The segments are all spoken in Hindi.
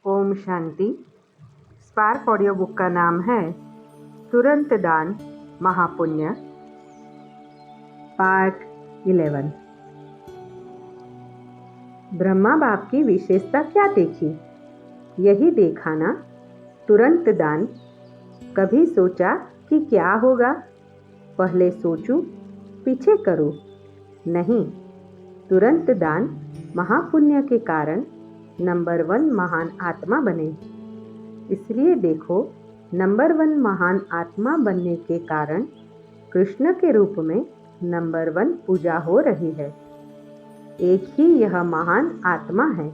Om Shanti. Spark audio book का नाम है तुरंत दान महापुण्य, पार्ट 11। ब्रह्मा बाप की विशेषता क्या देखी? यही देखा ना, तुरंत दान। कभी सोचा कि क्या होगा? पहले सोचूं, पीछे करूं? नहीं, तुरंत दान महापुण्य के कारण नंबर 1 महान आत्मा बने। इसलिए देखो, नंबर 1 महान आत्मा बनने के कारण कृष्ण के रूप में नंबर 1 पूजा हो रही है। एक ही यह महान आत्मा है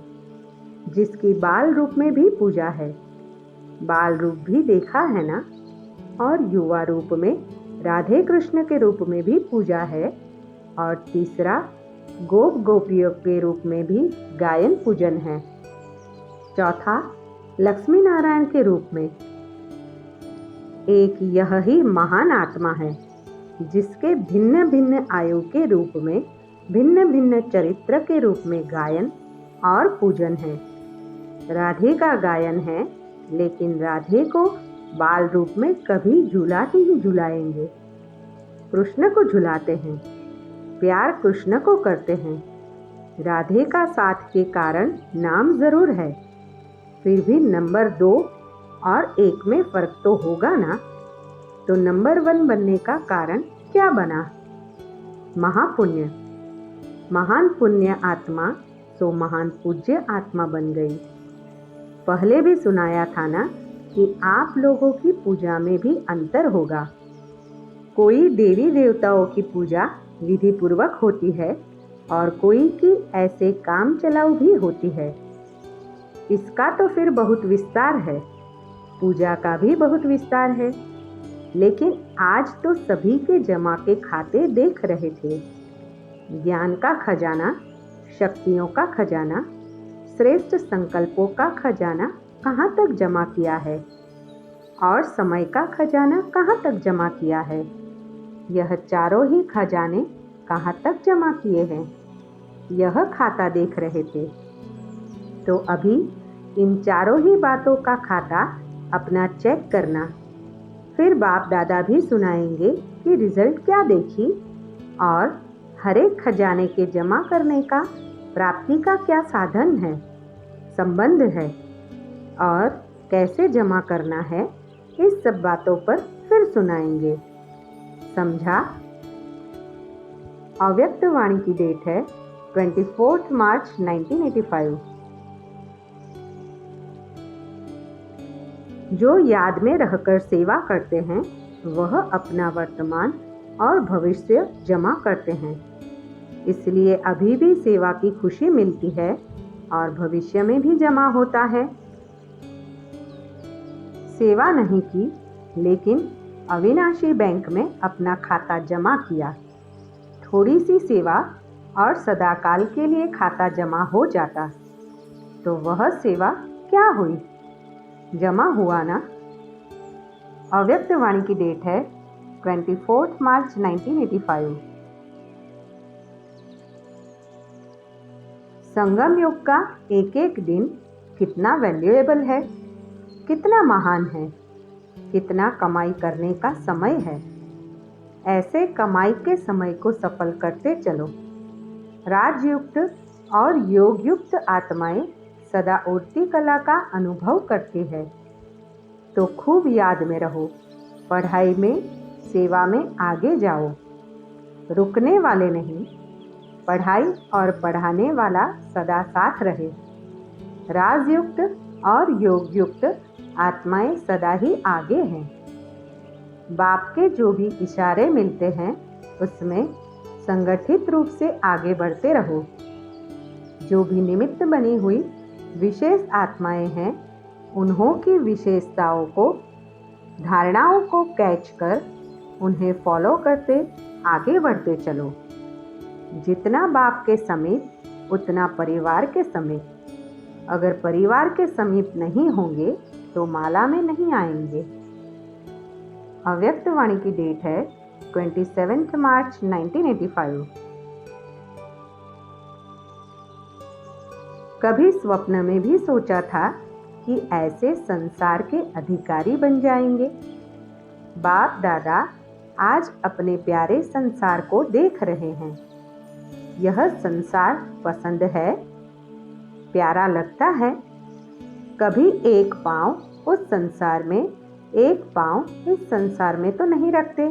जिसकी बाल रूप में भी पूजा है। बाल रूप भी देखा है ना, और युवा रूप में राधे कृष्ण के रूप में भी पूजा है, और तीसरा गोप गोपियों के रूप में भी गायन पूजन है। चौथा लक्ष्मी नारायण के रूप में। एक यह ही महान आत्मा है जिसके भिन्न भिन्न आयु के रूप में, भिन्न भिन्न चरित्र के रूप में गायन और पूजन है। राधे का गायन है, लेकिन राधे को बाल रूप में कभी झूला नहीं झुलाएंगे। कृष्ण को झुलाते हैं, प्यार कृष्ण को करते हैं। राधे का साथ के कारण नाम जरूर है, फिर भी नंबर 2 और 1 में फर्क तो होगा ना। तो नंबर 1 बनने का कारण क्या बना? महापुण्य। महान पुण्य आत्मा तो महान पूज्य आत्मा बन गई। पहले भी सुनाया था ना कि आप लोगों की पूजा में भी अंतर होगा। कोई देवी देवताओं की पूजा विधि पूर्वक होती है और कोई की ऐसे काम चलाऊ भी होती है। इसका तो फिर बहुत विस्तार है, पूजा का भी बहुत विस्तार है। लेकिन आज तो सभी के जमा के खाते देख रहे थे। ज्ञान का खजाना, शक्तियों का खजाना, श्रेष्ठ संकल्पों का खजाना कहाँ तक जमा किया है, और समय का खजाना कहाँ तक जमा किया है। यह चारों ही खजाने कहाँ तक जमा किए हैं, यह खाता देख रहे थे। तो अभी इन चारों ही बातों का खाता अपना चेक करना। फिर बाप दादा भी सुनाएंगे कि रिजल्ट क्या देखी, और हर एक खजाने के जमा करने का प्राप्ति का क्या साधन है, संबंध है, और कैसे जमा करना है। इस सब बातों पर फिर सुनाएंगे। समझा? अव्यक्त वाणी की डेट है 24 मार्च 1985। जो याद में रहकर सेवा करते हैं वह अपना वर्तमान और भविष्य जमा करते हैं। इसलिए अभी भी सेवा की खुशी मिलती है और भविष्य में भी जमा होता है। सेवा नहीं की, लेकिन अविनाशी बैंक में अपना खाता जमा किया। थोड़ी सी सेवा और सदाकाल के लिए खाता जमा हो जाता, तो वह सेवा क्या हुई? जमा हुआ ना। अव्यक्त वाणी की डेट है 24 मार्च 1985। संगम युग का एक एक दिन कितना वैल्यूएबल है, कितना महान है, कितना कमाई करने का समय है। ऐसे कमाई के समय को सफल करते चलो। राजयुक्त और योगयुक्त आत्माएं सदा उड़ती कला का अनुभव करती है। तो खूब याद में रहो, पढ़ाई में, सेवा में आगे जाओ। रुकने वाले नहीं, पढ़ाई और पढ़ाने वाला सदा साथ रहे। राजयुक्त और योगयुक्त आत्माएं सदा ही आगे हैं। बाप के जो भी इशारे मिलते हैं उसमें संगठित रूप से आगे बढ़ते रहो। जो भी निमित्त बनी हुई विशेष आत्माएं हैं, उन्हों की विशेषताओं को, धारणाओं को कैच कर उन्हें फॉलो करते आगे बढ़ते चलो। जितना बाप के समीप उतना परिवार के समीप। अगर परिवार के समीप नहीं होंगे तो माला में नहीं आएंगे। अव्यक्त वाणी की डेट है 27 मार्च 1985। कभी स्वप्न में भी सोचा था कि ऐसे संसार के अधिकारी बन जाएंगे। बाप दादा आज अपने प्यारे संसार को देख रहे हैं। यह संसार पसंद है, प्यारा लगता है। कभी एक पाँव उस संसार में, एक पाँव इस संसार में तो नहीं रखते।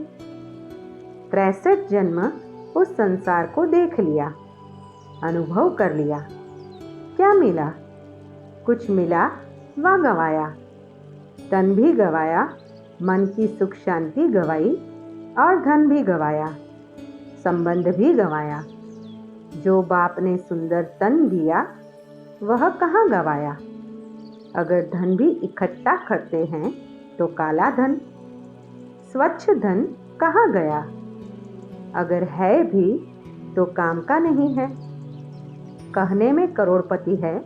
63 जन्म उस संसार को देख लिया, अनुभव कर लिया। क्या मिला? कुछ मिला व गवाया। तन भी गवाया, मन की सुख शांति गवाई और धन भी गवाया, संबंध भी गवाया। जो बाप ने सुंदर तन दिया वह कहाँ गवाया? अगर धन भी इकट्ठा करते हैं तो काला धन, स्वच्छ धन कहाँ गया? अगर है भी तो काम का नहीं है। कहने में करोड़पति है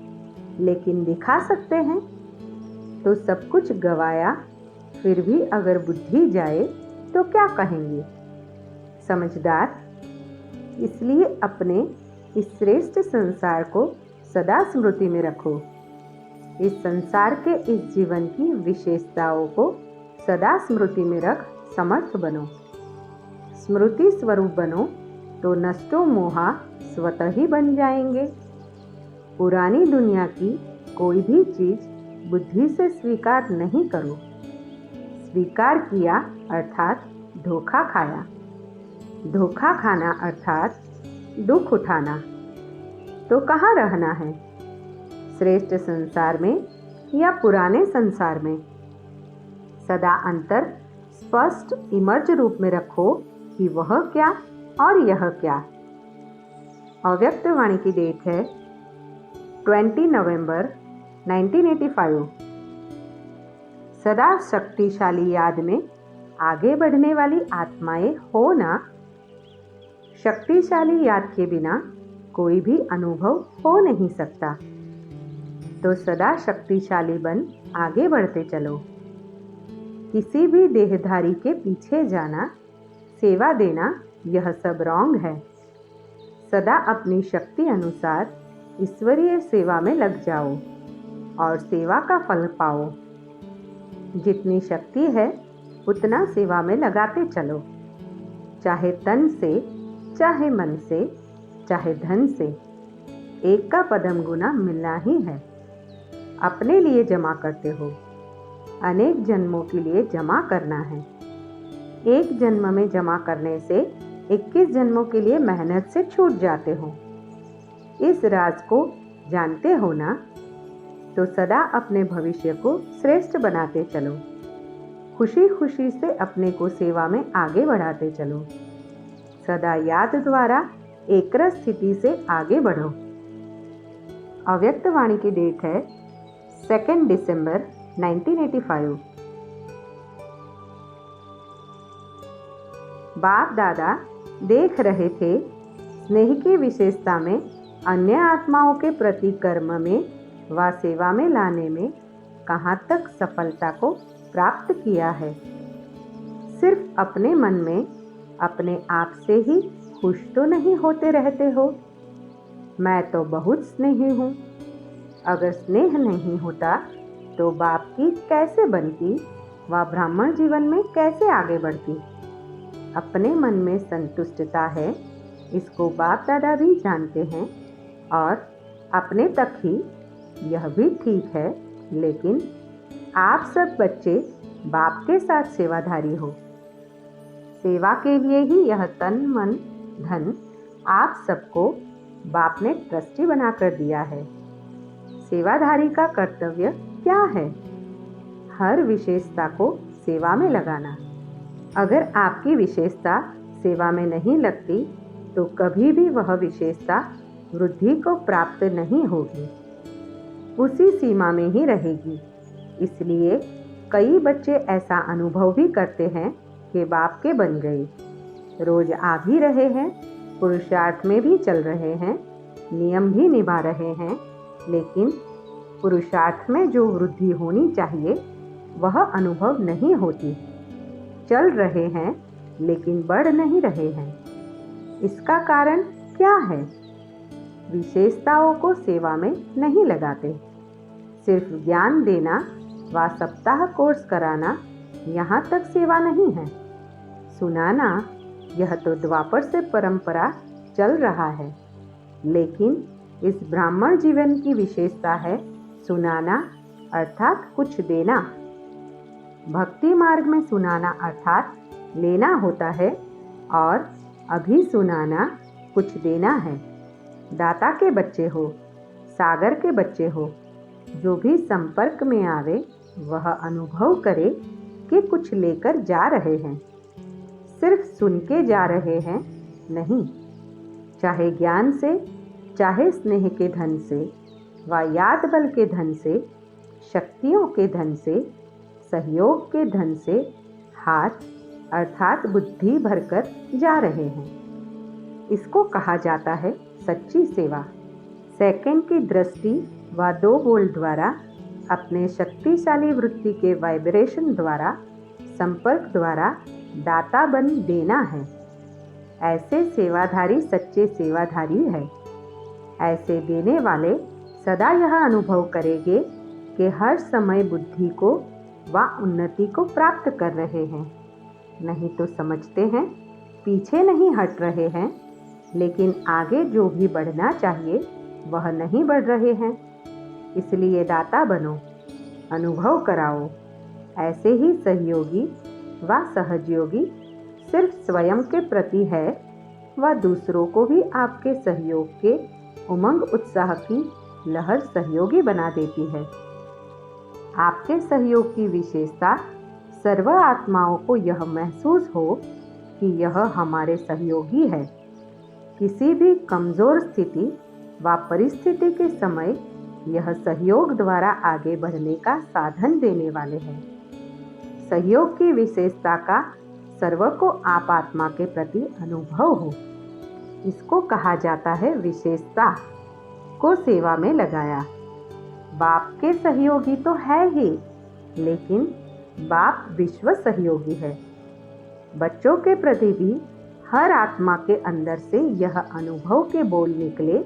लेकिन दिखा सकते हैं तो सब कुछ गवाया। फिर भी अगर बुद्धि जाए तो क्या कहेंगे? समझदार। इसलिए अपने इस श्रेष्ठ संसार को सदा स्मृति में रखो। इस संसार के इस जीवन की विशेषताओं को सदा स्मृति में रख समर्थ बनो। स्मृति स्वरूप बनो तो नष्टो मोहा स्वतः ही बन जाएंगे। पुरानी दुनिया की कोई भी चीज बुद्धि से स्वीकार नहीं करो। स्वीकार किया अर्थात धोखा खाया। धोखा खाना अर्थात दुख उठाना। तो कहाँ रहना है? श्रेष्ठ संसार में या पुराने संसार में? सदा अंतर स्पष्ट इमर्ज रूप में रखो कि वह क्या और यह क्या। अव्यक्त वाणी की डेट है 20 नवंबर 1985। सदा शक्तिशाली याद में आगे बढ़ने वाली आत्माएं हो ना। शक्तिशाली याद के बिना कोई भी अनुभव हो नहीं सकता। तो सदा शक्तिशाली बन आगे बढ़ते चलो। किसी भी देहधारी के पीछे जाना, सेवा देना, यह सब रॉन्ग है। सदा अपनी शक्ति अनुसार ईश्वरीय सेवा में लग जाओ और सेवा का फल पाओ। जितनी शक्ति है उतना सेवा में लगाते चलो, चाहे तन से, चाहे मन से, चाहे धन से। एक का पदम गुना मिलना ही है। अपने लिए जमा करते हो, अनेक जन्मों के लिए जमा करना है। एक जन्म में जमा करने से 21 जन्मों के लिए मेहनत से छूट जाते हो। इस राज को जानते हो ना? तो सदा अपने भविष्य को श्रेष्ठ बनाते चलो। खुशी खुशी से अपने को सेवा में आगे बढ़ाते चलो। सदा याद द्वारा एकरस स्थिति से आगे बढ़ो। अव्यक्त वाणी की डेट है 2 दिसंबर 1985। बाप दादा देख रहे थे स्नेह की विशेषता में अन्य आत्माओं के प्रति कर्म में व सेवा में लाने में कहाँ तक सफलता को प्राप्त किया है। सिर्फ अपने मन में अपने आप से ही खुश तो नहीं होते रहते हो। मैं तो बहुत स्नेही हूँ। अगर स्नेह नहीं होता तो बाप की कैसे बनती व ब्राह्मण जीवन में कैसे आगे बढ़ती। अपने मन में संतुष्टता है, इसको बाप दादा भी जानते हैं और अपने तक ही। यह भी ठीक है, लेकिन आप सब बच्चे बाप के साथ सेवाधारी हो। सेवा के लिए ही यह तन मन धन आप सबको बाप ने ट्रस्टी बनाकर दिया है। सेवाधारी का कर्तव्य क्या है? हर विशेषता को सेवा में लगाना। अगर आपकी विशेषता सेवा में नहीं लगती तो कभी भी वह विशेषता वृद्धि को प्राप्त नहीं होगी, उसी सीमा में ही रहेगी। इसलिए कई बच्चे ऐसा अनुभव भी करते हैं कि बाप के बन गए। रोज आ भी रहे हैं, पुरुषार्थ में भी चल रहे हैं, नियम भी निभा रहे हैं, लेकिन पुरुषार्थ में जो वृद्धि होनी चाहिए वह अनुभव नहीं होती। चल रहे हैं लेकिन बढ़ नहीं रहे हैं। इसका कारण क्या है? विशेषताओं को सेवा में नहीं लगाते। सिर्फ ज्ञान देना व सप्ताह कोर्स कराना यहाँ तक सेवा नहीं है। सुनाना यह तो द्वापर से परंपरा चल रहा है, लेकिन इस ब्राह्मण जीवन की विशेषता है सुनाना अर्थात कुछ देना। भक्ति मार्ग में सुनाना अर्थात लेना होता है और अभी सुनाना कुछ देना है। दाता के बच्चे हो, सागर के बच्चे हो, जो भी संपर्क में आवे वह अनुभव करे कि कुछ लेकर जा रहे हैं, सिर्फ सुन के जा रहे हैं नहीं। चाहे ज्ञान से, चाहे स्नेह के धन से व याद बल के धन से, शक्तियों के धन से, सहयोग के धन से हाथ अर्थात बुद्धि भरकर जा रहे हैं। इसको कहा जाता है सच्ची सेवा। सेकंड की दृष्टि व 2 बोल द्वारा अपने शक्तिशाली वृत्ति के वाइब्रेशन द्वारा, संपर्क द्वारा दाता बन देना है। ऐसे सेवाधारी सच्चे सेवाधारी है। ऐसे देने वाले सदा यह अनुभव करेंगे कि हर समय बुद्धि को व उन्नति को प्राप्त कर रहे हैं। नहीं तो समझते हैं पीछे नहीं हट रहे हैं, लेकिन आगे जो भी बढ़ना चाहिए वह नहीं बढ़ रहे हैं। इसलिए दाता बनो, अनुभव कराओ। ऐसे ही सहयोगी व सहयोगी सिर्फ स्वयं के प्रति है व दूसरों को भी आपके सहयोग के उमंग उत्साह की लहर सहयोगी बना देती है। आपके सहयोग की विशेषता सर्व आत्माओं को यह महसूस हो कि यह हमारे सहयोगी है। किसी भी कमजोर स्थिति व परिस्थिति के समय यह सहयोग द्वारा आगे बढ़ने का साधन देने वाले हैं। सहयोग की विशेषता का सर्व को आप आत्मा के प्रति अनुभव हो। इसको कहा जाता है विशेषता को सेवा में लगाया। बाप के सहयोगी तो है ही, लेकिन बाप विश्व सहयोगी है। बच्चों के प्रति भी हर आत्मा के अंदर से यह अनुभव के बोल निकले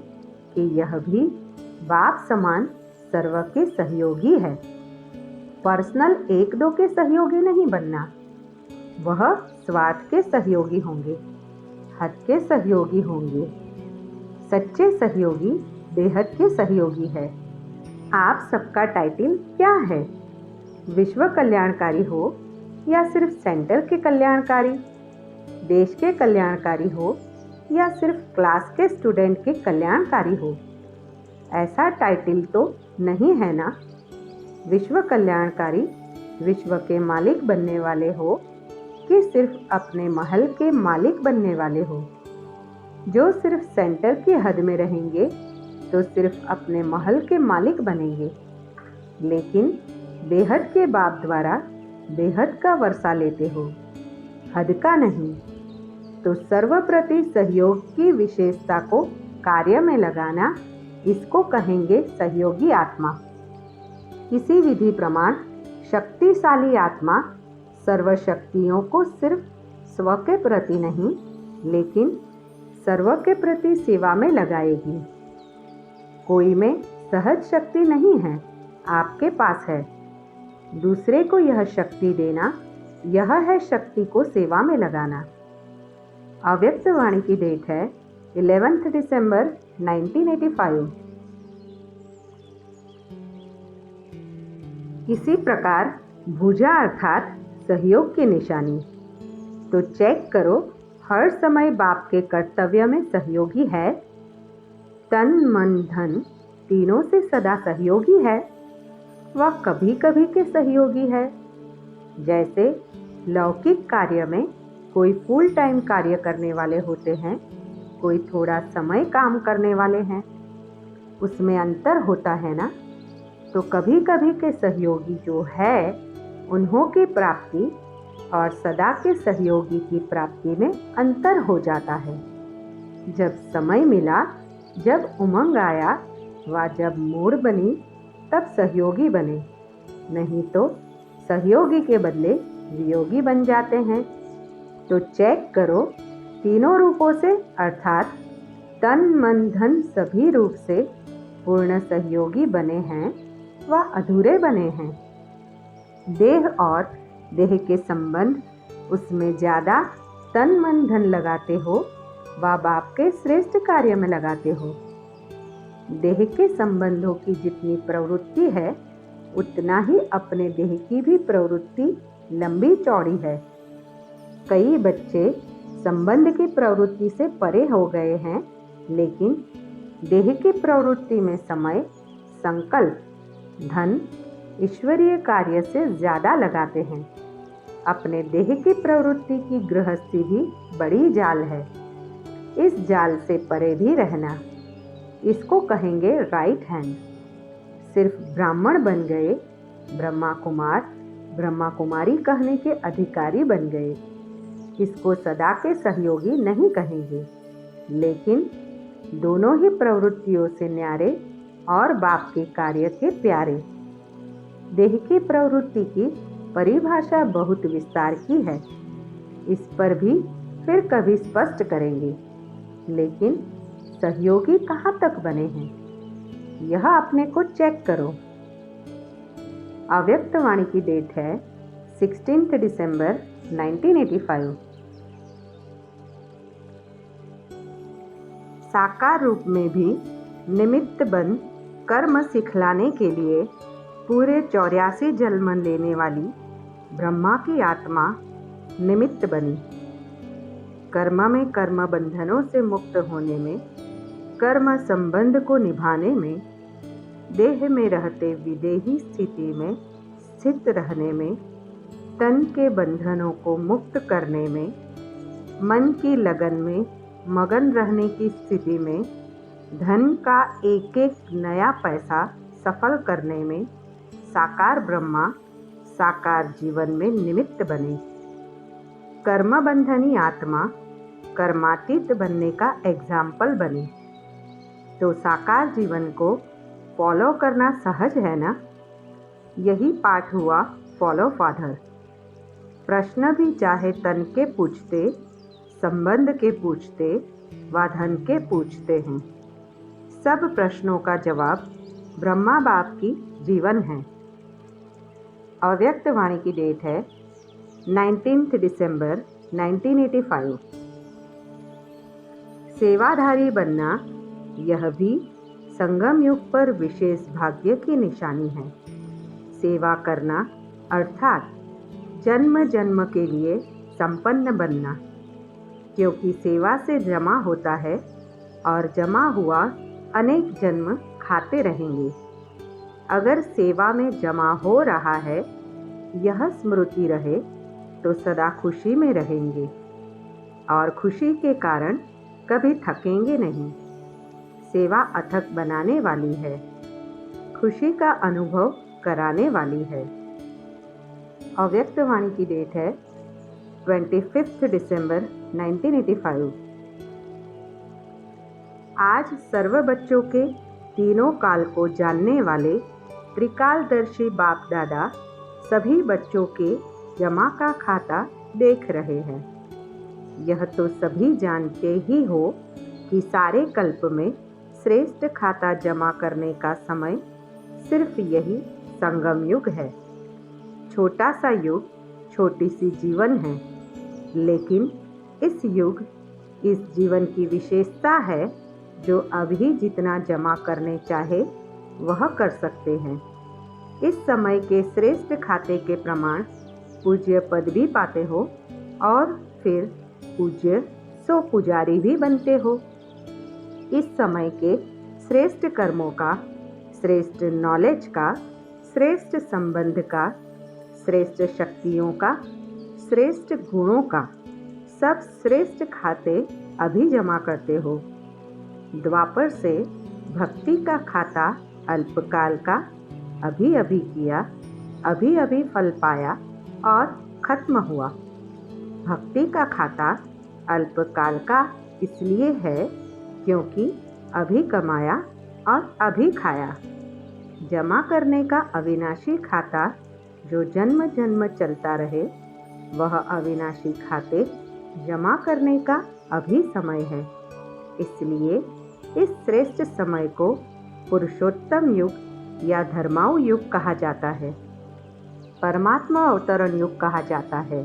कि यह भी बाप समान सर्व के सहयोगी है। पर्सनल 1-2 के सहयोगी नहीं बनना, वह स्वार्थ के सहयोगी होंगे, हद के सहयोगी होंगे। सच्चे सहयोगी बेहद के सहयोगी है। आप सबका टाइटल क्या है? विश्व कल्याणकारी हो या सिर्फ सेंटर के कल्याणकारी, देश के कल्याणकारी हो या सिर्फ क्लास के स्टूडेंट के कल्याणकारी हो? ऐसा टाइटल तो नहीं है ना। विश्व कल्याणकारी विश्व के मालिक बनने वाले हो कि सिर्फ अपने महल के मालिक बनने वाले हो? जो सिर्फ सेंटर की हद में रहेंगे तो सिर्फ अपने महल के मालिक बनेंगे, लेकिन बेहद के बाप द्वारा बेहद का वर्षा लेते हो, हद का नहीं। तो सर्वप्रति सहयोग की विशेषता को कार्य में लगाना, इसको कहेंगे सहयोगी आत्मा। किसी विधि प्रमाण शक्तिशाली आत्मा सर्वशक्तियों को सिर्फ स्व के प्रति नहीं, लेकिन सर्व के प्रति सेवा में लगाएगी। कोई में सहज शक्ति नहीं है, आपके पास है। दूसरे को यह शक्ति देना, यह है शक्ति को सेवा में लगाना। अव्यक्त वाणी की डेट है 11 दिसंबर 1985। किसी प्रकार भुजा अर्थात सहयोग की निशानी। तो चेक करो हर समय बाप के कर्तव्य में सहयोगी है। तन मन धन तीनों से सदा सहयोगी है, वह कभी कभी के सहयोगी है। जैसे लौकिक कार्य में कोई फुल टाइम कार्य करने वाले होते हैं, कोई थोड़ा समय काम करने वाले हैं, उसमें अंतर होता है ना। तो कभी कभी के सहयोगी जो है उन्हों की प्राप्ति और सदा के सहयोगी की प्राप्ति में अंतर हो जाता है। जब समय मिला, जब उमंग आया व जब मूड बनी, तब सहयोगी बने, नहीं तो सहयोगी के बदले वियोगी बन जाते हैं। तो चेक करो तीनों रूपों से अर्थात तन मन धन सभी रूप से पूर्ण सहयोगी बने हैं व अधूरे बने हैं। देह और देह के संबंध, उसमें ज़्यादा तन मन धन लगाते हो व बाप के श्रेष्ठ कार्य में लगाते हो। देह के संबंधों की जितनी प्रवृत्ति है, उतना ही अपने देह की भी प्रवृत्ति लंबी चौड़ी है। कई बच्चे संबंध की प्रवृत्ति से परे हो गए हैं, लेकिन देह की प्रवृत्ति में समय, संकल्प, धन, ईश्वरीय कार्य से ज़्यादा लगाते हैं। अपने देह की प्रवृत्ति की गृहस्थी भी बड़ी जाल है। इस जाल से परे भी रहना, इसको कहेंगे राइट हैंड। सिर्फ ब्राह्मण बन गए, ब्रह्मा कुमार, ब्रह्मा कुमारी कहने के अधिकारी बन गए, इसको सदा के सहयोगी नहीं कहेंगे। लेकिन दोनों ही प्रवृत्तियों से न्यारे और बाप के कार्य के प्यारे। देह की प्रवृत्ति की परिभाषा बहुत विस्तार की है, इस पर भी फिर कभी स्पष्ट करेंगे। लेकिन सहयोगी कहाँ तक बने हैं, यह अपने को चेक करो। अव्यक्त वाणी की डेट है 16 दिसंबर 1985। साकार रूप में भी निमित्त बन कर्म सिखलाने के लिए पूरे 84 जन्म लेने वाली ब्रह्मा की आत्मा निमित्त बनी। कर्म में कर्म बंधनों से मुक्त होने में, कर्म संबंध को निभाने में, देह में रहते विदेही स्थिति में स्थित रहने में, तन के बंधनों को मुक्त करने में, मन की लगन में मगन रहने की स्थिति में, धन का एक एक नया पैसा सफल करने में साकार ब्रह्मा साकार जीवन में निमित्त बने। कर्म बंधनी आत्मा कर्मातीत बनने का एग्जाम्पल बने। तो साकार जीवन को फॉलो करना सहज है ना? यही पाठ हुआ फॉलो फादर। प्रश्न भी चाहे तन के पूछते, संबंध के पूछते व धन के पूछते हैं, सब प्रश्नों का जवाब ब्रह्मा बाप की जीवन है। अव्यक्त वाणी की डेट है 19 दिसंबर 1985। सेवाधारी बनना, यह भी संगम युग पर विशेष भाग्य की निशानी है। सेवा करना अर्थात जन्म जन्म के लिए संपन्न बनना, क्योंकि सेवा से जमा होता है और जमा हुआ अनेक जन्म खाते रहेंगे। अगर सेवा में जमा हो रहा है, यह स्मृति रहे तो सदा खुशी में रहेंगे और खुशी के कारण कभी थकेंगे नहीं। सेवा अथक बनाने वाली है, खुशी का अनुभव कराने वाली है। अव्यक्त वाणी की डेट है 25 दिसंबर 1985। आज सर्व बच्चों के तीनों काल को जानने वाले त्रिकालदर्शी बाप दादा सभी बच्चों के जमा का खाता देख रहे हैं। यह तो सभी जानते ही हो कि सारे कल्प में श्रेष्ठ खाता जमा करने का समय सिर्फ यही संगम युग है। छोटा सा युग, छोटी सी जीवन है, लेकिन इस युग, इस जीवन की विशेषता है जो अभी जितना जमा करने चाहे वह कर सकते हैं। इस समय के श्रेष्ठ खाते के प्रमाण पूज्य पद भी पाते हो और फिर पूज्य सो पुजारी भी बनते हो। इस समय के श्रेष्ठ कर्मों का, श्रेष्ठ नॉलेज का, श्रेष्ठ संबंध का, श्रेष्ठ शक्तियों का, श्रेष्ठ गुणों का सब श्रेष्ठ खाते अभी जमा करते हो। द्वापर से भक्ति का खाता अल्पकाल का अभी अभी किया, अभी अभी फल पाया और खत्म हुआ। भक्ति का खाता अल्पकाल का इसलिए है क्योंकि अभी कमाया और अभी खाया। जमा करने का अविनाशी खाता जो जन्म जन्म चलता रहे, वह अविनाशी खाते जमा करने का अभी समय है। इसलिए इस श्रेष्ठ समय को पुरुषोत्तम युग या धर्माऊ युग कहा जाता है। परमात्मा अवतरण युग कहा जाता है।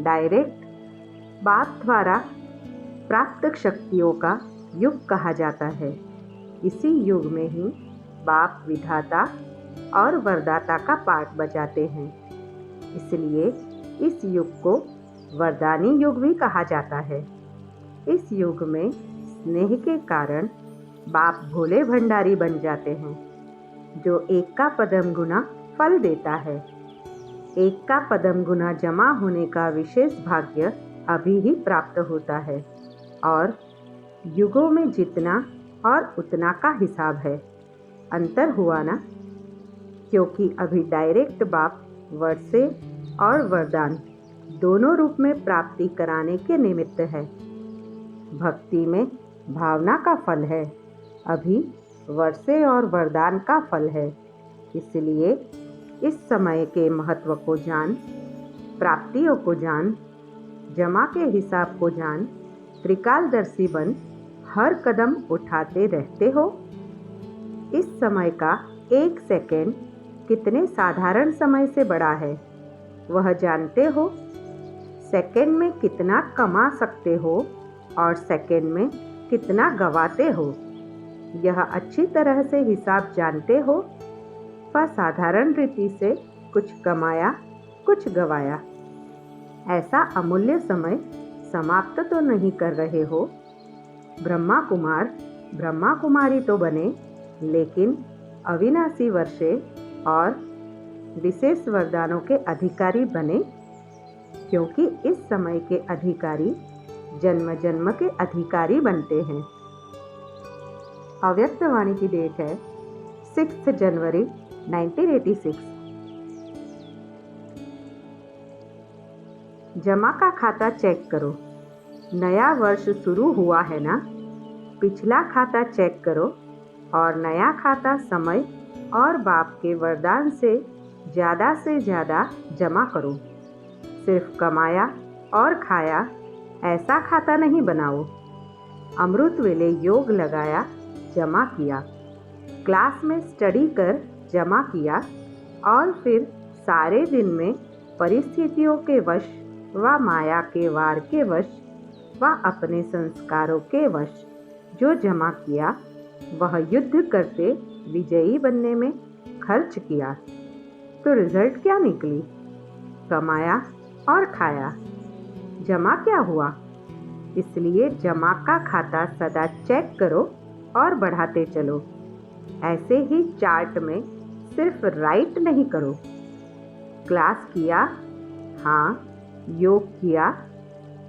डायरेक्ट बाप द्वारा प्राप्त शक्तियों का युग कहा जाता है। इसी युग में ही बाप विधाता और वरदाता का पार्ट बजाते हैं। इसलिए इस युग को वरदानी युग भी कहा जाता है। इस युग में स्नेह के कारण बाप भोले भंडारी बन जाते हैं, जो एक का पदम गुना फल देता है। एक का पदम गुना जमा होने का विशेष भाग्य अभी ही प्राप्त होता है और युगों में जितना और उतना का हिसाब है। अंतर हुआ ना, क्योंकि अभी डायरेक्ट बाप वर्षे और वरदान दोनों रूप में प्राप्ति कराने के निमित्त है। भक्ति में भावना का फल है, अभी वर्षे और वरदान का फल है। इसलिए इस समय के महत्व को जान, प्राप्तियों को जान, जमा के हिसाब को जान, त्रिकालदर्शी बन हर कदम उठाते रहते हो। इस समय का एक सेकेंड कितने साधारण समय से बड़ा है वह जानते हो। सेकेंड में कितना कमा सकते हो और सेकेंड में कितना गवाते हो, यह अच्छी तरह से हिसाब जानते हो। वह साधारण रीति से कुछ कमाया, कुछ गवाया। ऐसा अमूल्य समय समाप्त तो नहीं कर रहे हो। ब्रह्मा कुमार ब्रह्मा कुमारी तो बने, लेकिन अविनाशी वर्षे और विशेष वरदानों के अधिकारी बने, क्योंकि इस समय के अधिकारी जन्म जन्म के अधिकारी बनते हैं। अव्यक्त वाणी की डेट है 6 जनवरी 1986। जमा का खाता चेक करो। नया वर्ष शुरू हुआ है ना, पिछला खाता चेक करो और नया खाता समय और बाप के वरदान से ज़्यादा जमा करो। सिर्फ कमाया और खाया ऐसा खाता नहीं बनाओ। अमृत वेले योग लगाया, जमा किया, क्लास में स्टडी कर जमा किया और फिर सारे दिन में परिस्थितियों के वश व माया के वार के वश व अपने संस्कारों के वश जो जमा किया वह युद्ध करते विजयी बनने में खर्च किया, तो रिजल्ट क्या निकली? कमाया और खाया, जमा क्या हुआ? इसलिए जमा का खाता सदा चेक करो और बढ़ाते चलो। ऐसे ही चार्ट में सिर्फ राइट नहीं करो। क्लास किया, हाँ, योग किया,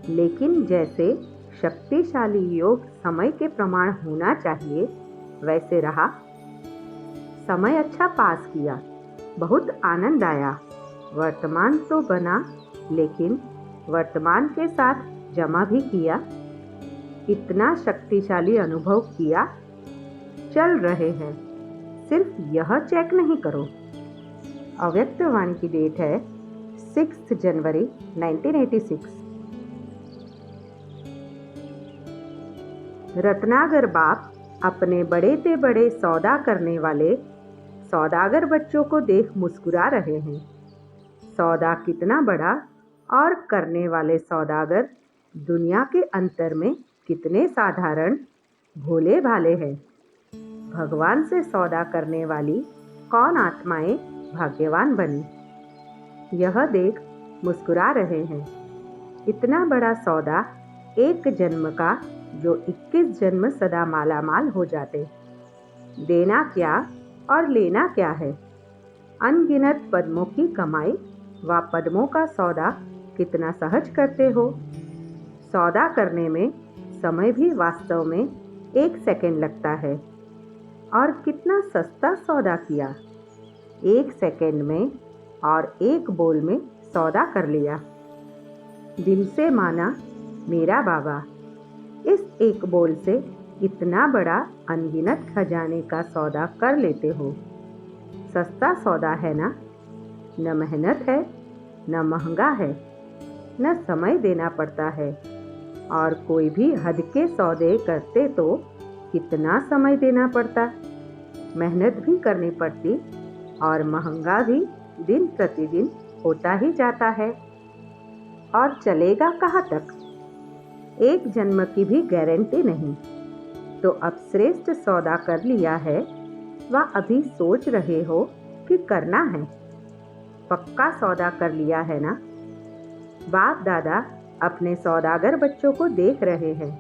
लेकिन जैसे शक्तिशाली योग समय के प्रमाण होना चाहिए वैसे रहा। समय अच्छा पास किया, बहुत आनंद आया। वर्तमान तो बना, लेकिन वर्तमान के साथ जमा भी किया। इतना शक्तिशाली अनुभव किया। चल रहे हैं, सिर्फ यह चेक नहीं करो। अव्यक्त वाणी की डेट है 6 जनवरी 1986। रत्नागर बाप अपने बड़े से बड़े सौदा करने वाले सौदागर बच्चों को देख मुस्कुरा रहे हैं। सौदा कितना बड़ा और करने वाले सौदागर दुनिया के अंतर में कितने साधारण भोले भाले हैं। भगवान से सौदा करने वाली कौन आत्माएं भाग्यवान बनी, यह देख मुस्कुरा रहे हैं। इतना बड़ा सौदा एक जन्म का, जो 21 जन्म सदा माला माल हो जाते। देना क्या और लेना क्या है? अनगिनत पद्मों की कमाई व पद्मों का सौदा कितना सहज करते हो। सौदा करने में समय भी वास्तव में 1 सेकंड लगता है, और कितना सस्ता सौदा किया। 1 सेकंड में और 1 बोल में सौदा कर लिया। दिल से माना मेरा बाबा। इस 1 बोल से इतना बड़ा अनगिनत खजाने का सौदा कर लेते हो। सस्ता सौदा है ना? न मेहनत है, न महंगा है, न समय देना पड़ता है। और कोई भी हद के सौदे करते तो कितना समय देना पड़ता। मेहनत भी करनी पड़ती और महंगा भी दिन प्रतिदिन होता ही जाता है। और चलेगा कहाँ तक? एक जन्म की भी गारंटी नहीं। तो अब श्रेष्ठ सौदा कर लिया है, वह अभी सोच रहे हो कि करना है? पक्का सौदा कर लिया है ना? बाप दादा अपने सौदागर बच्चों को देख रहे हैं।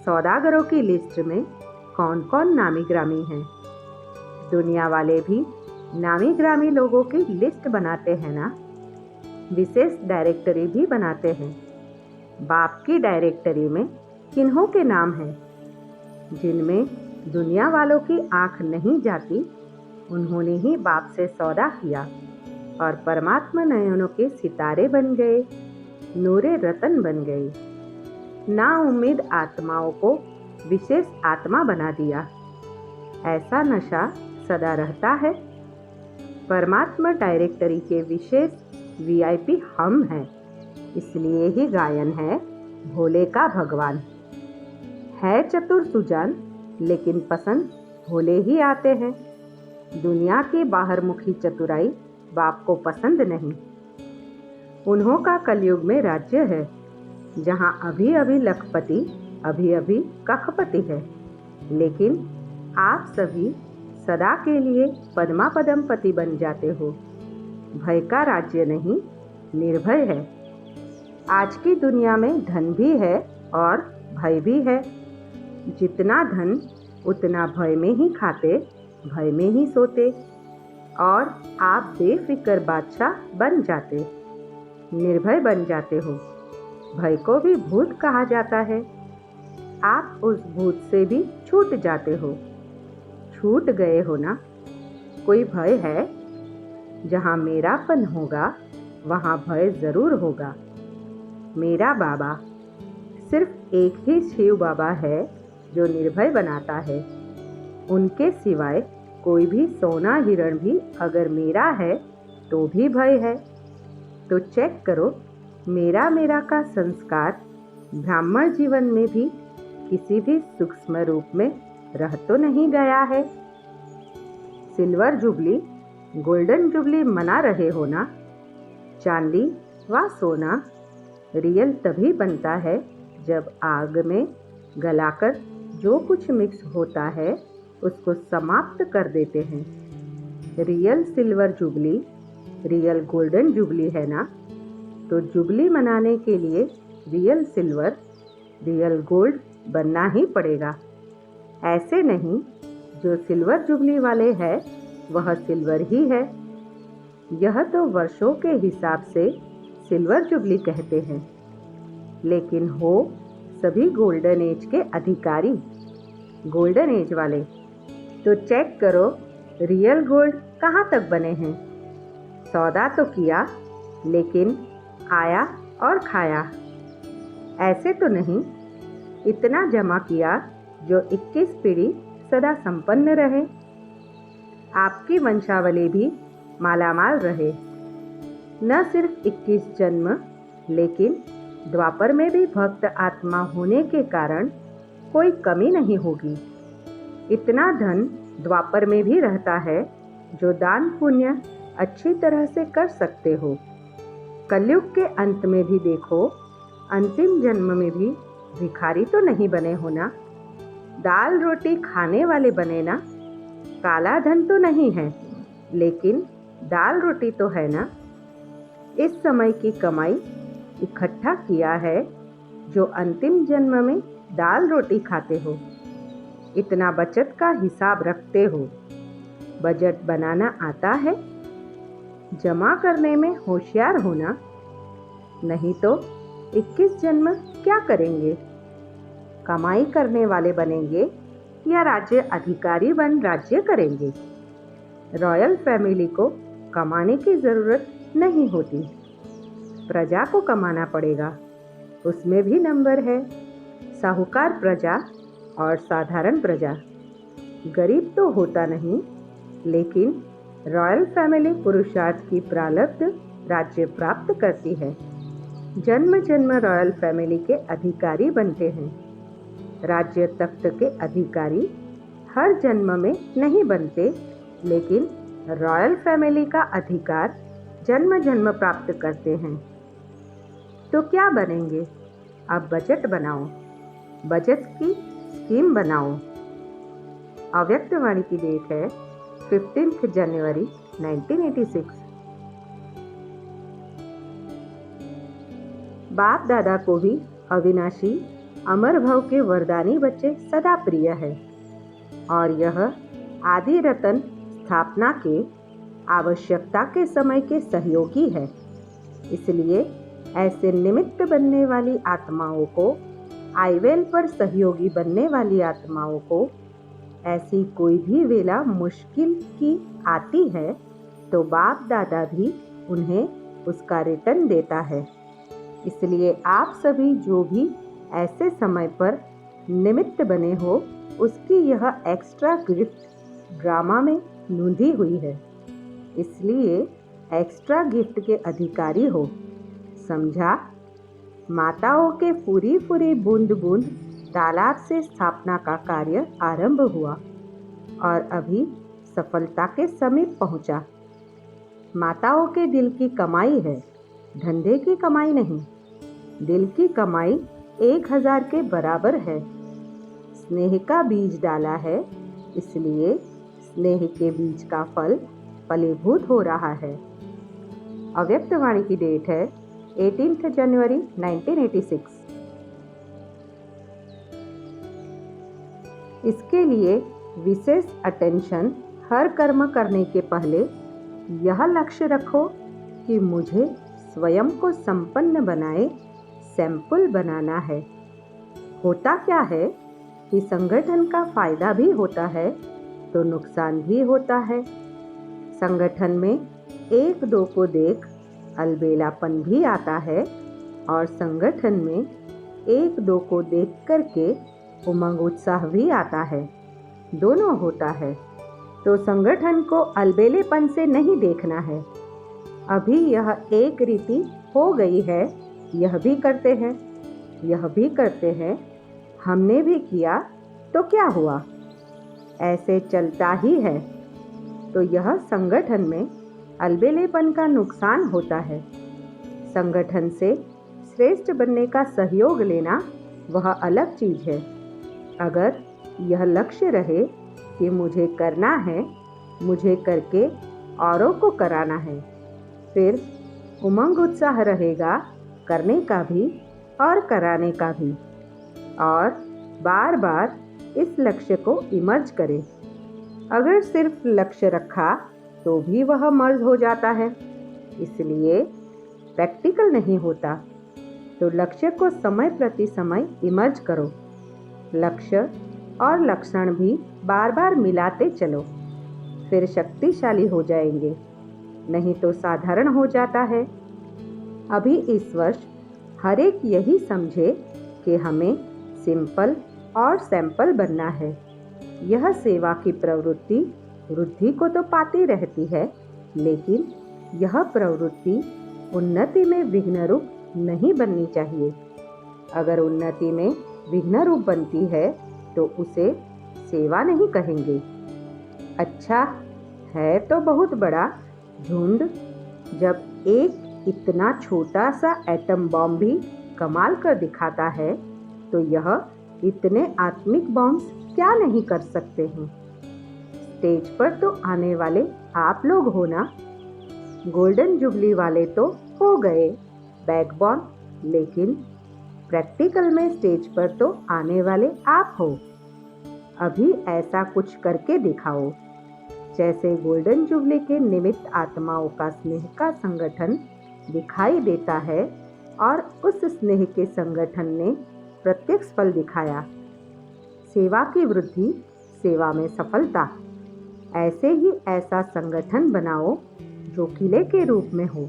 सौदागरों की लिस्ट में कौन कौन नामी ग्रामी हैं? दुनिया वाले भी नामी ग्रामी लोगों की लिस्ट बनाते हैं ना? विशेष डायरेक्टरी भी बनाते हैं। बाप की डायरेक्टरी में किन्हों के नाम हैं? जिनमें दुनिया वालों की आंख नहीं जाती, उन्होंने ही बाप से सौदा किया और परमात्मा नयनों के सितारे बन गए, नूरे रतन बन गए। ना उम्मीद आत्माओं को विशेष आत्मा बना दिया। ऐसा नशा सदा रहता है। परमात्मा डायरेक्टरी के विशेष वीआईपी हम हैं। इसलिए ही गायन है भोले का भगवान। है चतुर सुजान, लेकिन पसंद भोले ही आते हैं। दुनिया की बाहरमुखी चतुराई बाप को पसंद नहीं। उन्हों का कलयुग में राज्य है, जहां अभी अभी लखपति, अभी अभी कखपति है। लेकिन आप सभी सदा के लिए पद्मा पदमपति बन जाते हो। भय का राज्य नहीं, निर्भय है। आज की दुनिया में धन भी है और भय भी है। जितना धन उतना भय में ही खाते, भय में ही सोते, और आप बेफिक्र बादशाह बन जाते, निर्भय बन जाते हो। भय को भी भूत कहा जाता है। आप उस भूत से भी छूट जाते हो। छूट गए हो ना? कोई भय है? जहाँ मेरापन होगा वहाँ भय जरूर होगा। मेरा बाबा, सिर्फ एक ही शिव बाबा है जो निर्भय बनाता है। उनके सिवाय कोई भी सोना हिरण भी अगर मेरा है तो भी भय है। तो चेक करो, मेरा मेरा का संस्कार ब्राह्मण जीवन में भी किसी भी सूक्ष्म रूप में रह तो नहीं गया है। सिल्वर जुबली, गोल्डन जुबली मना रहे हो ना? चांदी व सोना रियल तभी बनता है जब आग में गलाकर जो कुछ मिक्स होता है उसको समाप्त कर देते हैं। Real silver jubilee real golden jubilee है ना? तो जुबली मनाने के लिए रियल सिल्वर, रियल गोल्ड बनना ही पड़ेगा। ऐसे नहीं, जो सिल्वर जुबली वाले है वह सिल्वर ही है। यह तो वर्षों के हिसाब से सिल्वर जुबली कहते हैं, लेकिन हो सभी गोल्डन एज के अधिकारी, गोल्डन एज वाले। तो चेक करो, रियल गोल्ड कहाँ तक बने हैं? सौदा तो किया, लेकिन आया और खाया। ऐसे तो नहीं, इतना जमा किया जो 21 पीढ़ी सदा संपन्न रहे। आपकी वंशावली भी मालामाल रहे। न सिर्फ 21 जन्म, लेकिन द्वापर में भी भक्त आत्मा होने के कारण कोई कमी नहीं होगी। इतना धन द्वापर में भी रहता है जो दान पुण्य अच्छी तरह से कर सकते हो। कलयुग के अंत में भी देखो, अंतिम जन्म में भी भिखारी तो नहीं बने हो ना? दाल रोटी खाने वाले बने ना? काला धन तो नहीं है, लेकिन दाल रोटी तो है ना? इस समय की कमाई इकट्ठा किया है जो अंतिम जन्म में दाल रोटी खाते हो। इतना बचत का हिसाब रखते हो। बजट बनाना आता है? जमा करने में होशियार होना, नहीं तो 21 जन्म क्या करेंगे? कमाई करने वाले बनेंगे या राज्य अधिकारी बन राज्य करेंगे? रॉयल फैमिली को कमाने की जरूरत नहीं होती, प्रजा को कमाना पड़ेगा। उसमें भी नंबर है, साहूकार प्रजा और साधारण प्रजा। गरीब तो होता नहीं, लेकिन रॉयल फैमिली पुरुषार्थ की प्रारब्ध राज्य प्राप्त करती है। जन्म जन्म रॉयल फैमिली के अधिकारी बनते हैं। राज्य तख्त के अधिकारी हर जन्म में नहीं बनते, लेकिन रॉयल फैमिली का अधिकार जन्म जन्म प्राप्त करते हैं। तो क्या बनेंगे? अब बजट बनाओ, बजट की स्कीम बनाओ। अव्यक्तवाणी की डेट है 15 जनवरी 1986। बाप दादा को भी अविनाशी अमर भव के वरदानी बच्चे सदा प्रिय है, और यह आदि रतन स्थापना के आवश्यकता के समय के सहयोगी है। इसलिए ऐसे निमित्त बनने वाली आत्माओं को, आईवेल पर सहयोगी बनने वाली आत्माओं को, ऐसी कोई भी वेला मुश्किल की आती है तो बाप दादा भी उन्हें उसका रिटर्न देता है। इसलिए आप सभी जो भी ऐसे समय पर निमित्त बने हो, उसकी यह एक्स्ट्रा गिफ्ट ड्रामा में नोंधी हुई है। इसलिए एक्स्ट्रा गिफ्ट के अधिकारी हो, समझा? माताओं के फुरी फुरी बूंद बूंद तालाब से स्थापना का कार्य आरंभ हुआ और अभी सफलता के समीप पहुंचा। माताओं के दिल की कमाई है, धंधे की कमाई नहीं। दिल की कमाई 1000 के बराबर है। स्नेह का बीज डाला है, इसलिए स्नेह के बीज का फल फलीभूत हो रहा है। अव्यक्तवाणी की डेट है 18 जनवरी 1986। इसके लिए विशेष अटेंशन हर कर्म करने के पहले यह लक्ष्य रखो कि मुझे स्वयं को संपन्न बनाए सैंपल बनाना है। होता क्या है कि संगठन का फायदा भी होता है तो नुकसान भी होता है। संगठन में एक दो को देख अलबेलापन भी आता है, और संगठन में एक दो को देख करके उमंग उत्साह भी आता है। दोनों होता है। तो संगठन को अलबेलेपन से नहीं देखना है। अभी यह एक रीति हो गई है, यह भी करते हैं, यह भी करते हैं, हमने भी किया तो क्या हुआ, ऐसे चलता ही है। तो यह संगठन में अलबेलेपन का नुकसान होता है। संगठन से श्रेष्ठ बनने का सहयोग लेना वह अलग चीज है। अगर यह लक्ष्य रहे कि मुझे करना है, मुझे करके औरों को कराना है, फिर उमंग उत्साह रहेगा करने का भी और कराने का भी, और बार बार इस लक्ष्य को इमर्ज करें। अगर सिर्फ लक्ष्य रखा तो भी वह मर्ज हो जाता है, इसलिए प्रैक्टिकल नहीं होता। तो लक्ष्य को समय प्रति समय इमर्ज करो। लक्ष्य और लक्षण भी बार बार मिलाते चलो, फिर शक्तिशाली हो जाएंगे, नहीं तो साधारण हो जाता है। अभी इस वर्ष हर एक यही समझे कि हमें सिंपल और सैंपल बनना है। यह सेवा की प्रवृत्ति वृद्धि को तो पाती रहती है, लेकिन यह प्रवृत्ति उन्नति में विघ्न रूप नहीं बननी चाहिए। अगर उन्नति में विघ्न रूप बनती है तो उसे सेवा नहीं कहेंगे। अच्छा है तो बहुत बड़ा झुंड जब एक इतना छोटा सा एटम बॉम्ब भी कमाल कर दिखाता है, तो यह इतने आत्मिक बॉम्ब्स क्या नहीं कर सकते हैं। स्टेज पर तो आने वाले आप लोग हो ना। गोल्डन जुबली वाले तो हो गए बैकबोन, लेकिन प्रैक्टिकल में स्टेज पर तो आने वाले आप हो। अभी ऐसा कुछ करके दिखाओ जैसे गोल्डन जुबली के निमित्त आत्माओं का स्नेह का संगठन दिखाई देता है, और उस स्नेह के संगठन ने प्रत्यक्ष फल दिखाया। सेवा की वृद्धि, सेवा में सफलता। ऐसे ही ऐसा संगठन बनाओ जो किले के रूप में हो।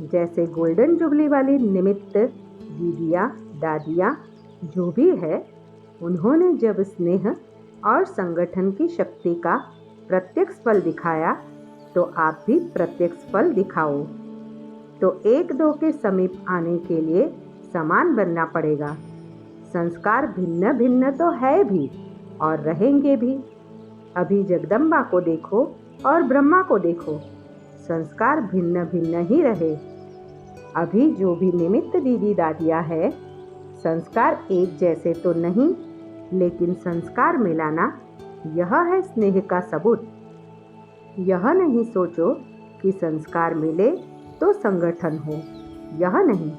जैसे गोल्डन जुबली वाली निमित्त दीदियाँ, दादियाँ जो भी है, उन्होंने जब स्नेह और संगठन की शक्ति का प्रत्यक्ष फल दिखाया, तो आप भी प्रत्यक्ष फल दिखाओ। तो एक दो के समीप आने के लिए समान बनना पड़ेगा। संस्कार भिन्न भिन्न तो है भी और रहेंगे भी, अभी जगदम्बा को देखो और ब्रह्मा को देखो, संस्कार भिन्न भिन्न ही रहे। अभी जो भी निमित्त दीदी दादियाँ है, संस्कार एक जैसे तो नहीं, लेकिन संस्कार मिलाना यह है स्नेह का सबूत। यह नहीं सोचो कि संस्कार मिले तो संगठन हो, यह नहीं।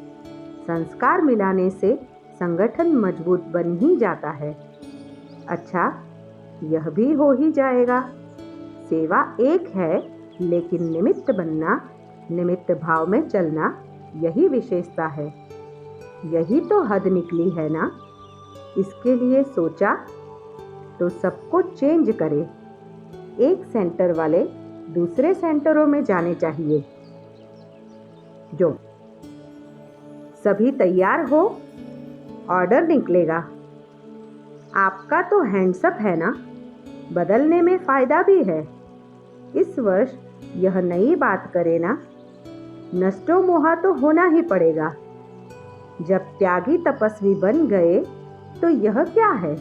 संस्कार मिलाने से संगठन मजबूत बन ही जाता है। अच्छा, यह भी हो ही जाएगा। सेवा एक है, लेकिन निमित्त बनना, निमित्त भाव में चलना, यही विशेषता है। यही तो हद निकली है ना। इसके लिए सोचा तो सबको चेंज करे। एक सेंटर वाले दूसरे सेंटरों में जाने चाहिए। जो सभी तैयार हो, ऑर्डर निकलेगा। आपका तो हैंड्सअप है ना, बदलने में फायदा भी है। इस वर्ष यह नई बात करे ना, नष्टो मोहा तो होना ही पड़ेगा। जब त्यागी तपस्वी बन गए तो यह क्या है?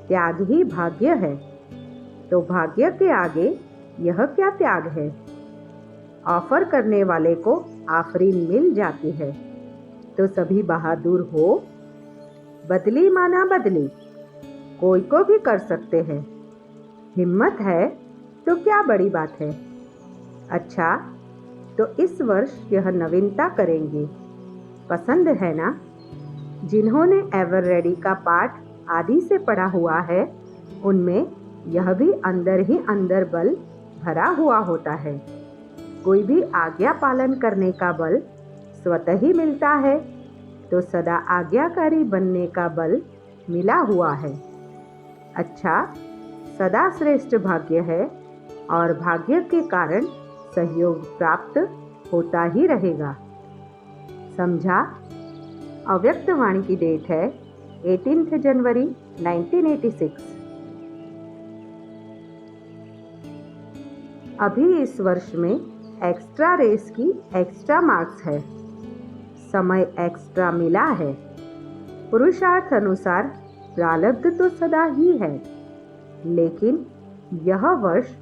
त्याग ही भाग्य है। तो भाग्य के आगे यह क्या त्याग है? ऑफर करने वाले को आफरीन मिल जाती है। तो सभी बहादुर हो। बदली माना बदली, कोई को भी कर सकते हैं। हिम्मत है तो क्या बड़ी बात है। अच्छा, तो इस वर्ष यह नवीनता करेंगे। पसंद है ना? जिन्होंने एवर रेडी का पाठ आदि से पढ़ा हुआ है, उनमें यह भी अंदर ही अंदर बल भरा हुआ होता है। कोई भी आज्ञा पालन करने का बल स्वतः ही मिलता है, तो सदा आज्ञाकारी बनने का बल मिला हुआ है। अच्छा, सदा श्रेष्ठ भाग्य है और भाग्य के कारण सहयोग प्राप्त होता ही रहेगा। समझा? अव्यक्त वाणी की डेट है 18 जनवरी 1986। अभी इस वर्ष में एक्स्ट्रा रेस की एक्स्ट्रा मार्क्स है। समय एक्स्ट्रा मिला है। पुरुषार्थ अनुसार प्रारब्ध तो सदा ही है, लेकिन यह वर्ष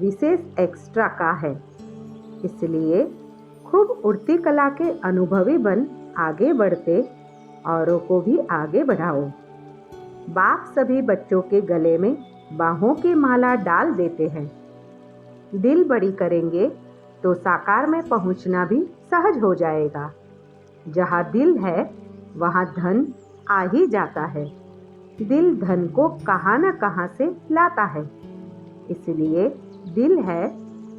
विशेष एक्स्ट्रा का है। इसलिए खूब उड़ती कला के अनुभवी बन आगे बढ़ते औरों को भी आगे बढ़ाओ। बाप सभी बच्चों के गले में बाहों की माला डाल देते हैं। दिल बड़ी करेंगे तो साकार में पहुंचना भी सहज हो जाएगा। जहाँ दिल है वहाँ धन आ ही जाता है। दिल धन को कहाँ न कहाँ से लाता है। इसलिए दिल है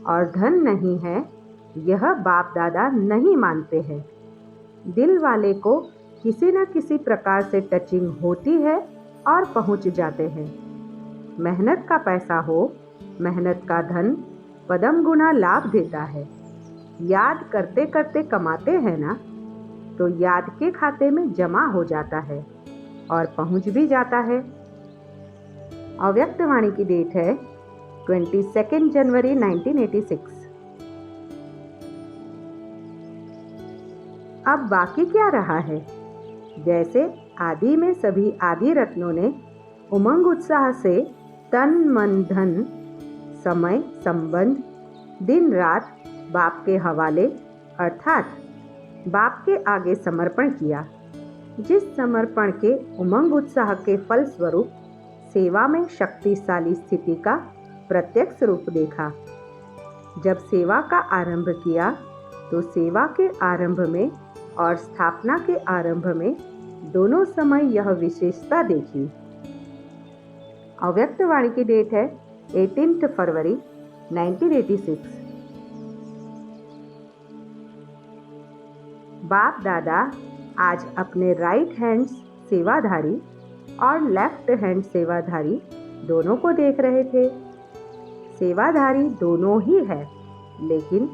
और धन नहीं है, यह बाप दादा नहीं मानते हैं। दिल वाले को किसी न किसी प्रकार से टचिंग होती है और पहुंच जाते हैं। मेहनत का पैसा हो, मेहनत का धन पदम गुना लाभ देता है। याद करते करते कमाते हैं ना, तो याद के खाते में जमा हो जाता है और पहुंच भी जाता है। अव्यक्त वाणी की डेट है 22 जनवरी 1986। अब बाकी क्या रहा है? जैसे आदि में सभी आदि रत्नों ने उमंग उत्साह से तन मन धन समय संबंध दिन रात बाप के हवाले अर्थात बाप के आगे समर्पण किया। जिस समर्पण के उमंग उत्साह के फल स्वरूप सेवा में शक्तिशाली स्थिति का प्रत्यक्ष रूप देखा। जब सेवा का आरंभ किया तो सेवा के आरंभ में और स्थापना के आरंभ में दोनों समय यह विशेषता देखी। अव्यक्त वाणी की डेट है 18 फरवरी 1986। बाप दादा आज अपने राइट हैंड सेवाधारी और लेफ्ट हैंड सेवाधारी दोनों को देख रहे थे। सेवाधारी दोनों ही है, लेकिन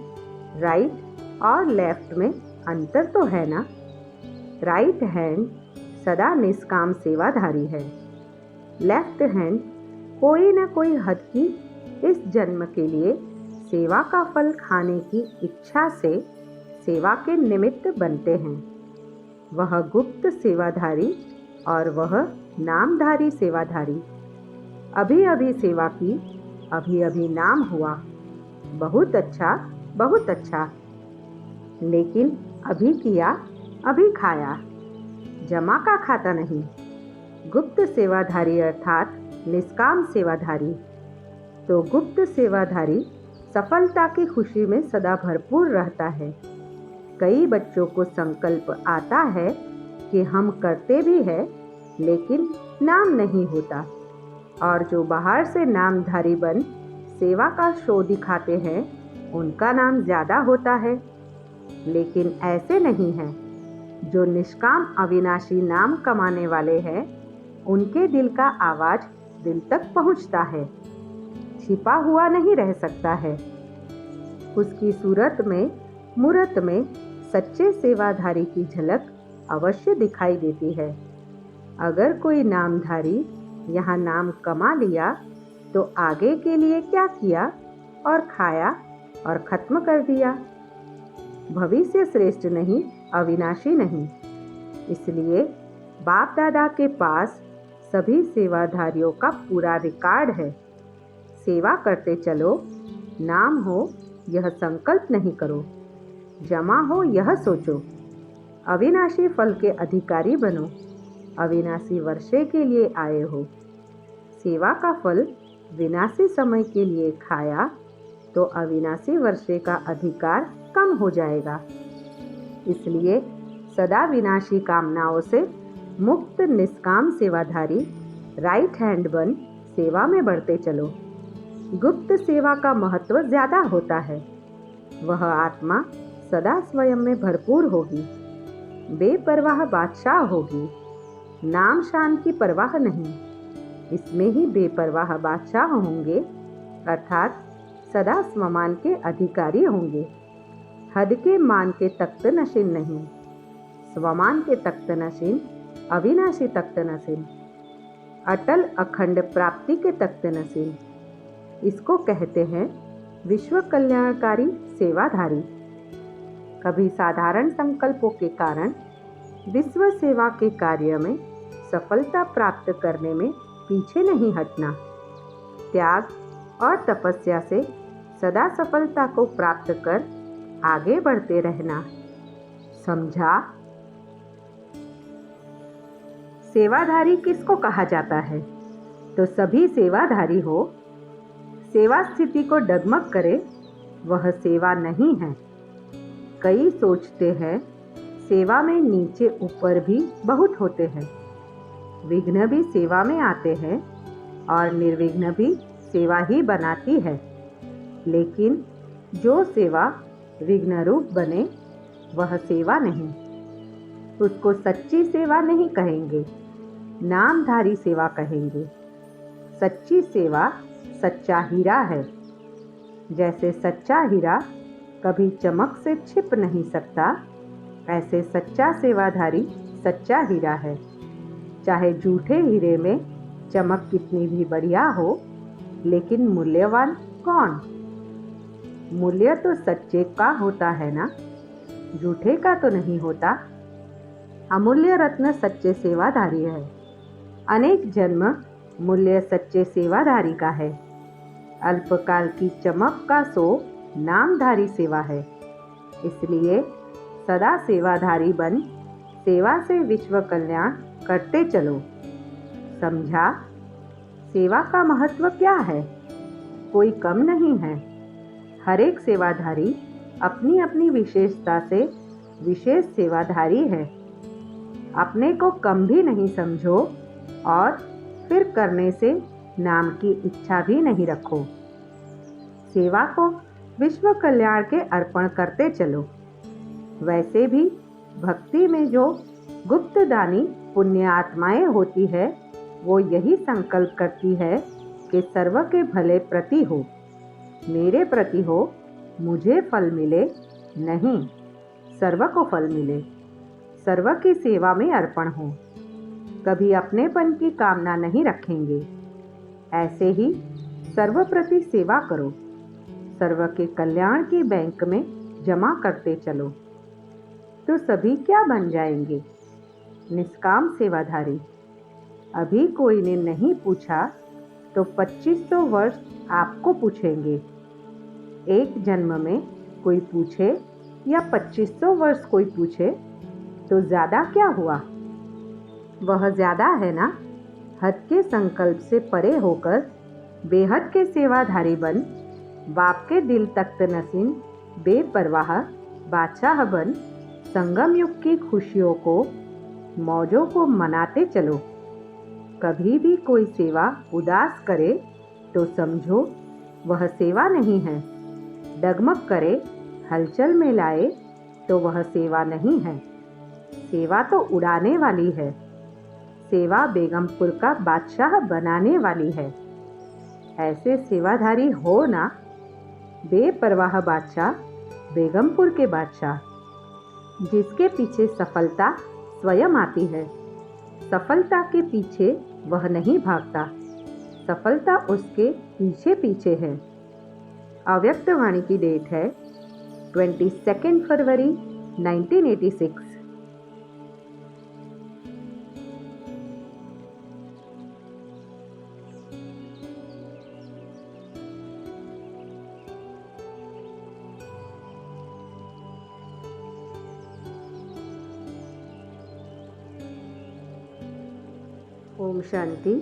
राइट और लेफ्ट में अंतर तो है ना। राइट हैंड सदा निष्काम सेवाधारी है। लेफ्ट हैंड कोई न कोई हद की इस जन्म के लिए सेवा का फल खाने की इच्छा से सेवा के निमित्त बनते हैं। वह गुप्त सेवाधारी और वह नामधारी सेवाधारी। अभी अभी सेवा की, अभी अभी नाम हुआ। बहुत अच्छा, बहुत अच्छा। लेकिन अभी किया, अभी खाया, जमा का खाता नहीं। गुप्त सेवाधारी अर्थात निष्काम सेवाधारी। तो गुप्त सेवाधारी सफलता की खुशी में सदा भरपूर रहता है। कई बच्चों को संकल्प आता है कि हम करते भी हैं, लेकिन नाम नहीं होता। और जो बाहर से नामधारी बन सेवा का शो दिखाते हैं, उनका नाम ज्यादा होता है। लेकिन ऐसे नहीं है। जो निष्काम अविनाशी नाम कमाने वाले हैं, उनके दिल का आवाज दिल तक पहुंचता है, छिपा हुआ नहीं रह सकता है। उसकी सूरत में, मूरत में सच्चे सेवाधारी की झलक अवश्य दिखाई देती है। अगर कोई नामधारी यहाँ नाम कमा लिया तो आगे के लिए क्या किया और खाया और खत्म कर दिया। भविष्य श्रेष्ठ नहीं, अविनाशी नहीं। इसलिए बाप दादा के पास सभी सेवाधारियों का पूरा रिकॉर्ड है। सेवा करते चलो, नाम हो यह संकल्प नहीं करो, जमा हो यह सोचो। अविनाशी फल के अधिकारी बनो। अविनाशी वर्षे के लिए आए हो। सेवा का फल विनाशी समय के लिए खाया तो अविनाशी वर्षे का अधिकार कम हो जाएगा। इसलिए सदा विनाशी कामनाओं से मुक्त निष्काम सेवाधारी राइट हैंड बन सेवा में बढ़ते चलो। गुप्त सेवा का महत्व ज्यादा होता है। वह आत्मा सदा स्वयं में भरपूर होगी, बेपरवाह बादशाह होगी। नाम शान की परवाह नहीं, इसमें ही बेपरवाह बादशाह होंगे, अर्थात सदा स्वमान के अधिकारी होंगे। हद के मान के तख्त नशीन नहीं, स्वमान के तख्त नशीन, अविनाशी तख्त नशीन, अटल अखंड प्राप्ति के तख्त नशीन। इसको कहते हैं विश्व कल्याणकारी सेवाधारी। कभी साधारण संकल्पों के कारण विश्व सेवा के कार्य में सफलता प्राप्त करने में पीछे नहीं हटना। त्याग और तपस्या से सदा सफलता को प्राप्त कर आगे बढ़ते रहना। समझा? सेवाधारी किसको कहा जाता है? तो सभी सेवाधारी हो। सेवा स्थिति को डगमग करे, वह सेवा नहीं है। कई सोचते हैं सेवा में नीचे ऊपर भी बहुत होते हैं। विघ्न भी सेवा में आते हैं और निर्विघ्न भी सेवा ही बनाती है। लेकिन जो सेवा विघ्न रूप बने, वह सेवा नहीं। उसको सच्ची सेवा नहीं कहेंगे, नामधारी सेवा कहेंगे। सच्ची सेवा सच्चा हीरा है। जैसे सच्चा हीरा कभी चमक से छिप नहीं सकता, ऐसे सच्चा सेवाधारी सच्चा हीरा है। चाहे झूठे हीरे में चमक कितनी भी बढ़िया हो, लेकिन मूल्यवान कौन? मूल्य तो सच्चे का होता है ना, झूठे का तो नहीं होता। अमूल्य रत्न सच्चे सेवाधारी है। अनेक जन्म मूल्य सच्चे सेवाधारी का है। अल्पकाल की चमक का सो नामधारी सेवा है। इसलिए सदा सेवाधारी बन सेवा से विश्व कल्याण करते चलो। समझा? सेवा का महत्व क्या है? कोई कम नहीं है। हर एक सेवाधारी अपनी अपनी विशेषता से विशेष सेवाधारी है। अपने को कम भी नहीं समझो और फिर करने से नाम की इच्छा भी नहीं रखो। सेवा को विश्व कल्याण के अर्पण करते चलो। वैसे भी भक्ति में जो गुप्त दानी पुण्य आत्माएं होती है, वो यही संकल्प करती है कि सर्व के भले प्रति हो, मेरे प्रति हो, मुझे फल मिले नहीं, सर्व को फल मिले, सर्व की सेवा में अर्पण हो। कभी अपनेपन की कामना नहीं रखेंगे। ऐसे ही सर्व प्रति सेवा करो। सर्व के कल्याण की बैंक में जमा करते चलो, तो सभी क्या बन जाएंगे? निष्काम सेवाधारी। अभी कोई ने नहीं पूछा तो 2500 वर्ष आपको पूछेंगे। एक जन्म में कोई पूछे या 2500 वर्ष कोई पूछे तो ज्यादा क्या हुआ? वह ज्यादा है ना। हद के संकल्प से परे होकर बेहद के सेवाधारी बन, बाप के दिल तख्त नसीन बेपरवाह बादशाह बन, संगम युग की खुशियों को मौजों को मनाते चलो। कभी भी कोई सेवा उदास करे तो समझो वह सेवा नहीं है। डगमग करे, हलचल में लाए तो वह सेवा नहीं है। सेवा तो उड़ाने वाली है। सेवा बेगमपुर का बादशाह बनाने वाली है। ऐसे सेवाधारी हो ना, बेपरवाह बादशाह, बेगमपुर के बादशाह, जिसके पीछे सफलता स्वयं आती है। सफलता के पीछे वह नहीं भागता, सफलता उसके पीछे पीछे है। अव्यक्त वाणी की डेट है 22 फरवरी 1986। ओम शांति।